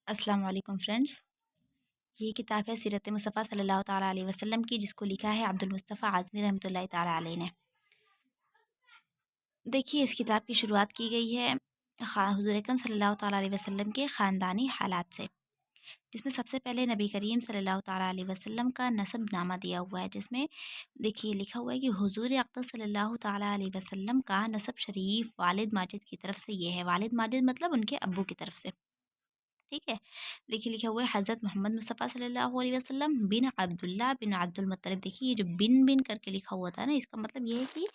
अस्सलाम वालेकुम फ्रेंड्स। ये किताब है सीरत मुस्तफ़ा सल्लल्लाहु ताला अलैहि वसल्लम की, जिसको लिखा है अब्दुल मुस्तफ़ा आज़मी रहमतुल्लाहि ताला अलैह ने। देखिए, इस किताब की शुरुआत की गई है हुज़ूर अकरम सल्लल्लाहु ताला अलैहि वसल्लम के ख़ानदानी हालात से, जिसमें सबसे पहले नबी करीम सल्लल्लाहु ताला अलैहि वसल्लम का नसबनामा दिया हुआ है, जिसमें देखिए लिखा हुआ है कि हुज़ूर अक़दस सल्लल्लाहु ताला अलैहि वसल्लम का नसब शरीफ वालिद माजिद की तरफ से ये है। वालिद माजिद मतलब उनके अब्बू की तरफ से, ठीक है। देखिए लिखा हुआ है हज़रत मोहम्मद मुस्तफ़ा सल्लल्लाहु अलैहि वसल्लम बिन अब्दुल्ला बिन अब्दुल मुत्तलिब। देखिए ये जो बिन बिन करके लिखा हुआ था ना, इसका मतलब ये है कि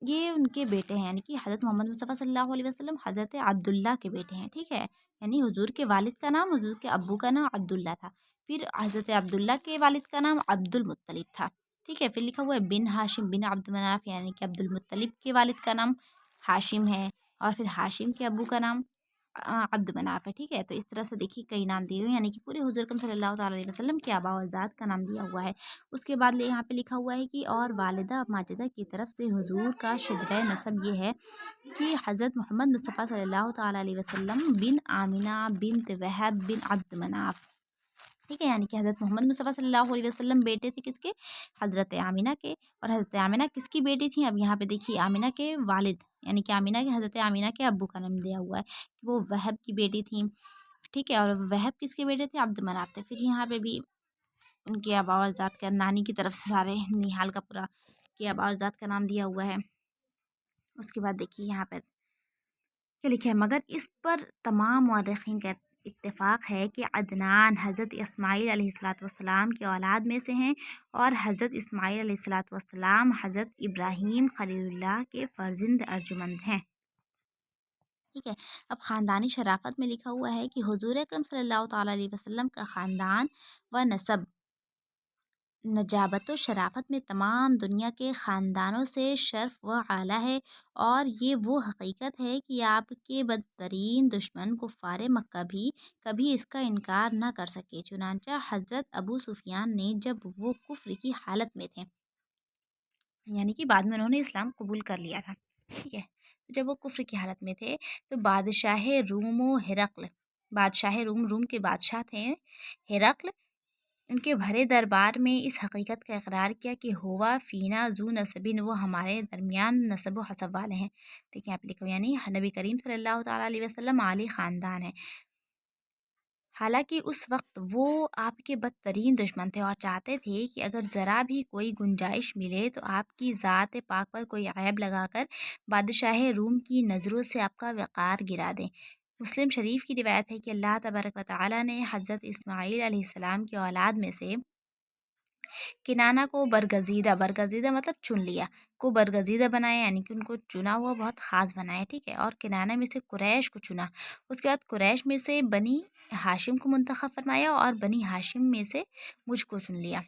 ये उनके बेटे हैं, यानी कि हज़रत मोहम्मद मुस्तफ़ा सल्लल्लाहु अलैहि वसल्लम हज़रत अब्दुल्ला के बेटे हैं, ठीक है। यानी हुजूर के वालिद का नाम, हुजूर के अब्बू का नाम अब्दुल्ला था, फिर हज़रत अब्दुल्ला के वालिद का नाम अब्दुल मुत्तलिब था, ठीक है। फिर लिखा हुआ है बिन हाशिम बिन अब्द मनाफ, यानी कि अब्दुल मुत्तलिब के वालिद का नाम हाशिम है, और फिर हाशिम के अब्बू का नाम अब्द मनाफ है, ठीक है। तो इस तरह से देखिए कई नाम दिए हुए हैं, यानी कि पूरे हुज़ूर अकरम सल्लल्लाहु ताला अलैहि वसल्लम के आबा व अजदाद का नाम दिया हुआ है। उसके बाद यहाँ पे लिखा हुआ है कि और वालिदा माजिदा की तरफ से हुज़ूर का शजरा नसब ये है कि हज़रत मोहम्मद मुस्तफ़ा सल्लल्लाहु ताला अलैहि वसल्लम बिन आमिना बिन्त वहब बिन अब्द मनाफ, ठीक है। यानी कि हज़रत मोहम्मद मुस्तफ़ा सल्लल्लाहु अलैहि वसल्लम बेटे थे किसके? हज़रत आमिना के। और हज़रत आमिना किसकी बेटी थी? अब यहाँ पे देखिए आमिना के वालिद, यानी कि आमिना के हज़रत आमिना के अब्बू का नाम दिया हुआ है कि वो वहब की बेटी थी, ठीक है। और वहब किसके बेटे थे? अब्द मनाफ थे। फिर यहाँ पे भी उनके आबा व अजदाद का, नानी की तरफ से सारे निहाल का पूरा के आबा व अजदाद का नाम दिया हुआ है। उसके बाद देखिए यहाँ पे क्या लिखा है, मगर इस पर तमाम मौर्रिखीन का इत्तेफाक है कि अदनान हज़रत इस्माईल अलैहिस्सलाम की औलाद में से हैं, और हज़रत इस्माईल अलैहिस्सलाम हज़रत इब्राहीम खलीलुल्लाह के फ़र्जंद अर्जुमंद हैं, ठीक है। अब ख़ानदानी शराफ़त में लिखा हुआ है कि हुज़ूर अकरम सल्लल्लाहु ताला अलैहि वसल्लम का ख़ानदान व नसब नजाबत व शराफ़त में तमाम दुनिया के ख़ानदानों से शर्फ़ व आला है, और ये वो हकीकत है कि आपके बदतरीन दुश्मन कुफ़ार मक्का भी कभी इसका इनकार न कर सके। चुनांचा हज़रत अबू सुफियान ने जब वो कुफ्र की हालत में थे, यानी कि बाद में उन्होंने इस्लाम कबूल कर लिया था, ठीक है। तो जब वो कुफ्र की हालत में थे, तो बादशाह रूम व हिरक़्ल, बादशाह रूम के बादशाह थे हिरक़्ल, उनके भरे दरबार में इस हकीकत का इकरार किया कि हुआ फ़ीना ज़ू नसबिन, वो हमारे दरमियान नसब व हसब वाले हैं। देखिए यहाँ पे लिखा हुआ, यानी नबी करीम सल्लल्लाहु ताला अलैहि वसल्लम आली ख़ानदान है। हालांकि उस वक्त वो आपके बदतरीन दुश्मन थे और चाहते थे कि अगर ज़रा भी कोई गुंजाइश मिले तो आपकी ज़ात पाक पर कोई ऐब लगाकर बादशाह रूम की नज़रों से आपका वक़ार गिरा दें। मुस्लिम शरीफ की रिवायत है कि अल्लाह तबारक व तआला ने हज़रत इस्माईल अलैहिस्सलाम की औलाद में से किनाना को बरगज़ीदा, बरगज़ीदा मतलब चुन लिया, को बरगज़ीदा बनाया, यानी कि उनको चुना हुआ बहुत ख़ास बनाया, ठीक है। और किनाना में से कुरैश को चुना, उसके बाद कुरैश में से बनी हाशिम को मुंतखब फरमाया, और बनी हाशिम में से मुझको चुन लिया।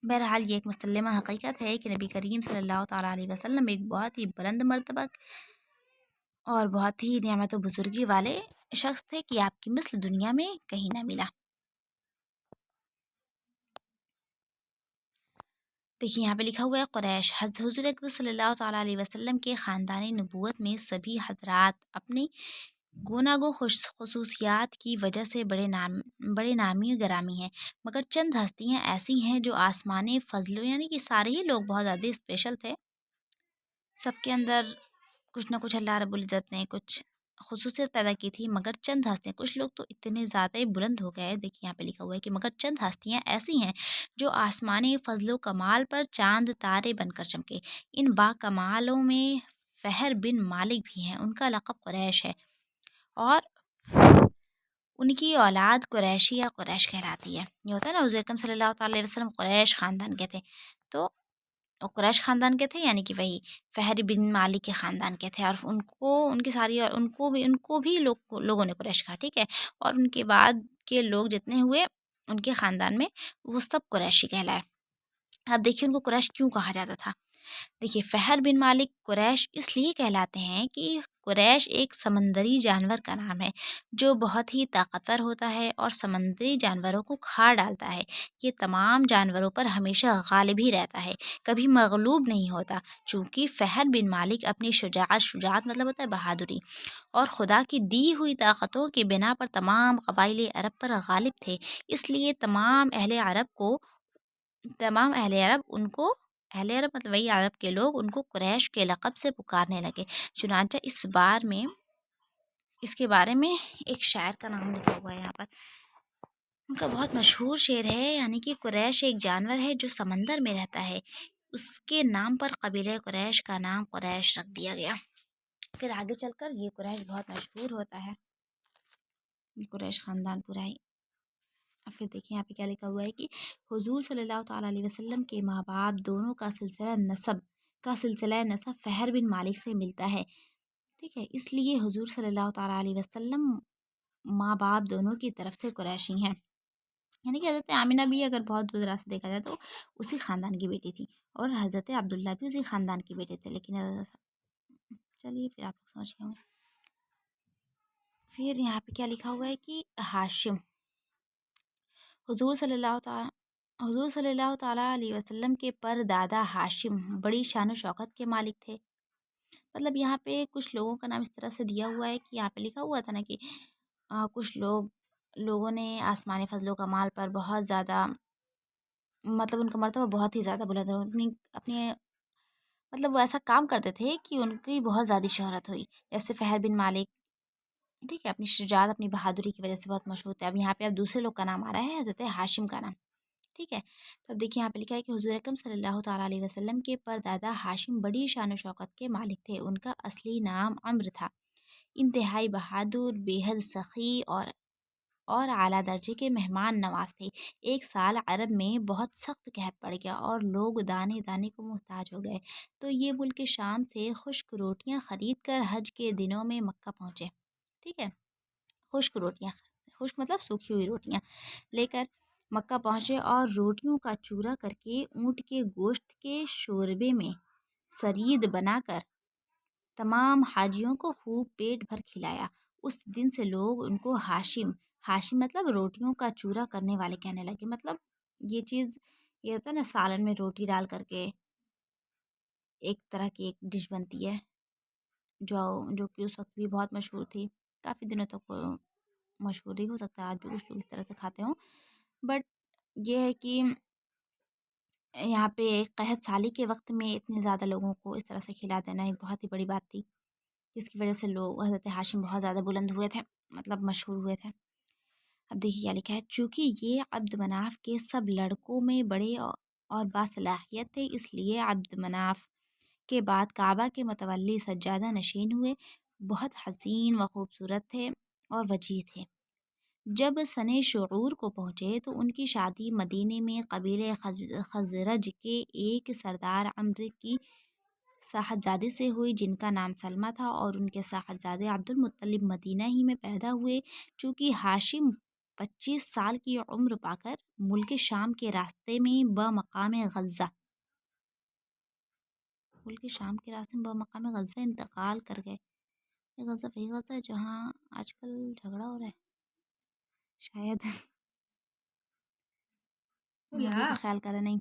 बहरहाल ये एक मुसल्लमा हकीकत है कि नबी करीम सल्लल्लाहु ताला अलैहि वसल्लम एक बहुत ही बुलंद मर्तबा और बहुत ही नियामत व बुजुर्गी वाले शख्स थे कि आपकी मिस्ल दुनिया में कहीं ना मिला। देखिए यहाँ पे लिखा हुआ है कुरैश, हुज़ूर अक़दस सल्लल्लाहु ताला अलैहि वसल्लम के ख़ानदानी नबूवत में सभी हज़रात अपनी गोनागो खसूसियात की वजह से बड़े नामी गिरामी हैं, मगर चंद हस्तियाँ ऐसी हैं जो आसमानी फ़ज़लों, यानी कि सारे ही लोग बहुत ज़्यादा स्पेशल थे, सबके अंदर कुछ ना कुछ अल्लाह रब्बुल इज़्ज़त ने कुछ ख़ुसूसियत पैदा की थी, मगर चंद हस्तियाँ, कुछ लोग तो इतने ज़्यादा ही बुलंद हो गए। देखिए यहाँ पे लिखा हुआ है कि मगर चंद हस्तियाँ ऐसी हैं जो आसमानी फ़ज़लो कमाल पर चांद तारे बनकर चमके। इन बाकमालों में फ़हर बिन मालिक भी हैं, उनका लक़ब कुरैश है, और उनकी औलाद कुरैशी या कुरैश कहलाती है। ये होता है ना, हुज़ूर अकरम सल्लल्लाहु ताला अलैहि वसल्लम कुरैश ख़ानदान के थे, तो वो कुरैश ख़ानदान के थे, यानी कि वही फ़हर बिन मालिक के ख़ानदान के थे, और उनको उनकी सारी, और उनको भी लोगों ने कुरैश कहा, ठीक है। और उनके बाद के लोग जितने हुए उनके ख़ानदान में, वो सब कुरैशी कहलाए। अब देखिए उनको कुरैश क्यों कहा जाता था। देखिए फ़हर बिन मालिक कुरैश इसलिए कहलाते हैं कि قریش ایک سمندری جانور کا نام ہے جو بہت ہی طاقتور ہوتا ہے اور سمندری جانوروں کو کھا ڈالتا ہے۔ یہ تمام جانوروں پر ہمیشہ غالب ہی رہتا ہے، کبھی مغلوب نہیں ہوتا۔ چونکہ فہد بن مالک اپنی شجاعت مطلب ہوتا ہے بہادری اور خدا کی دی ہوئی طاقتوں کی بنا پر تمام قبائل عرب پر غالب تھے، اس لیے اہل عرب مطلب وہی عرب کے لوگ ان کو قریش کے لقب سے پکارنے لگے۔ چنانچہ اس کے بارے میں ایک شاعر کا نام لکھا ہوا ہے یہاں پر، ان کا بہت مشہور شعر ہے، یعنی کہ قریش ایک جانور ہے جو سمندر میں رہتا ہے، اس کے نام پر قبیلہ قریش کا نام قریش رکھ دیا گیا۔ پھر آگے چل کر یہ قریش بہت مشہور ہوتا ہے، یہ قریش خاندان پورا ہی۔ اور پھر دیکھیں یہاں پہ کیا لکھا ہوا ہے کہ حضور صلی اللہ تعالیٰ علیہ وسلم کے ماں باپ دونوں کا سلسلہ نسب فہر بن مالک سے ملتا ہے، ٹھیک ہے، اس لیے حضور صلی اللہ تعالیٰ علیہ وسلم ماں باپ دونوں کی طرف سے قریشی ہیں۔ یعنی کہ حضرت آمینہ بھی اگر بہت دور دراز سے دیکھا جائے تو اسی خاندان کی بیٹی تھی، اور حضرت عبداللہ بھی اسی خاندان کے بیٹے تھے، لیکن چلیے پھر آپ لوگ سمجھ گئے ہوں گے۔ پھر یہاں پہ کیا لکھا ہوا ہے کہ ہاشم، حضور صلی اللہ تعالیٰ علیہ وسلم کے پر دادا ہاشم بڑی شان و شوکت کے مالک تھے۔ مطلب یہاں پہ کچھ لوگوں کا نام اس طرح سے دیا ہوا ہے کہ یہاں پہ لکھا ہوا تھا نا کہ کچھ لوگوں نے آسمانی فضل و کمال پر بہت زیادہ، مطلب ان کا مرتبہ بہت ہی زیادہ بلند ہے، اپنے مطلب وہ ایسا کام کرتے تھے کہ ان کی بہت زیادہ شہرت ہوئی، جیسے فہر بن مالک، ٹھیک ہے، اپنی شجاعت اپنی بہادری کی وجہ سے بہت مشہور تھے۔ اب یہاں پہ دوسرے لوگ کا نام آ رہا ہے، حضرت ہاشم کا نام، ٹھیک ہے۔ تو اب دیکھیے یہاں پہ لکھا ہے کہ حضور اکرم صلی اللہ تعالیٰ علیہ وسلم کے پردادا ہاشم بڑی شان و شوکت کے مالک تھے، ان کا اصلی نام عمرو تھا، انتہائی بہادر، بے حد سخی اور اعلیٰ درجے کے مہمان نواز تھے۔ ایک سال عرب میں بہت سخت قحط پڑ گیا اور لوگ دانے دانے کو محتاج ہو گئے، تو یہ ملک شام سے خشک روٹیاں خرید کر حج کے دنوں میں مکہ پہنچے، ٹھیک ہے، خشک مطلب سوکھی ہوئی روٹیاں لے کر مکہ پہنچے اور روٹیوں کا چورا کر کے اونٹ کے گوشت کے شوربے میں سرید بنا کر تمام حاجیوں کو خوب پیٹ بھر کھلایا۔ اس دن سے لوگ ان کو ہاشم مطلب روٹیوں کا چورا کرنے والے کہنے لگے۔ مطلب یہ چیز یہ ہوتا ہے نا، سالن میں روٹی ڈال کر کے ایک طرح کی ایک ڈش بنتی ہے جو کہ اس وقت بھی بہت مشہور تھی، کافی دنوں تک مشہور ہی ہو سکتا ہے، آج بھی کچھ لوگ اس طرح سے کھاتے ہوں، بٹ یہ ہے کہ یہاں پہ قحط سالی کے وقت میں اتنے زیادہ لوگوں کو اس طرح سے کھلا دینا ایک بہت ہی بڑی بات تھی، جس کی وجہ سے لوگ حضرت ہاشم بہت زیادہ بلند ہوئے تھے، مطلب مشہور ہوئے تھے۔ اب دیکھیے کیا لکھا ہے، چونکہ یہ عبد مناف کے سب لڑکوں میں بڑے اور باصلاحیت تھے، اس لیے عبد مناف کے بعد کعبہ کے متولی سجادہ نشین ہوئے، بہت حسین و خوبصورت تھے اور وجیح تھے۔ جب سن شعور کو پہنچے تو ان کی شادی مدینے میں قبیلہ خزرج کے ایک سردار عمرو کی صاحبزادی سے ہوئی، جن کا نام سلمہ تھا، اور ان کے صاحبزادے عبد المطلب مدینہ ہی میں پیدا ہوئے۔ چونکہ ہاشم 25 سال کی عمر پا کر ملک شام کے راستے میں بمقام غزہ انتقال کر گئے۔ یہ غزہ وہی غزہ ہے جہاں آج کل جھگڑا ہو رہا ہے شاید، مجھے تو خیال کرا نہیں۔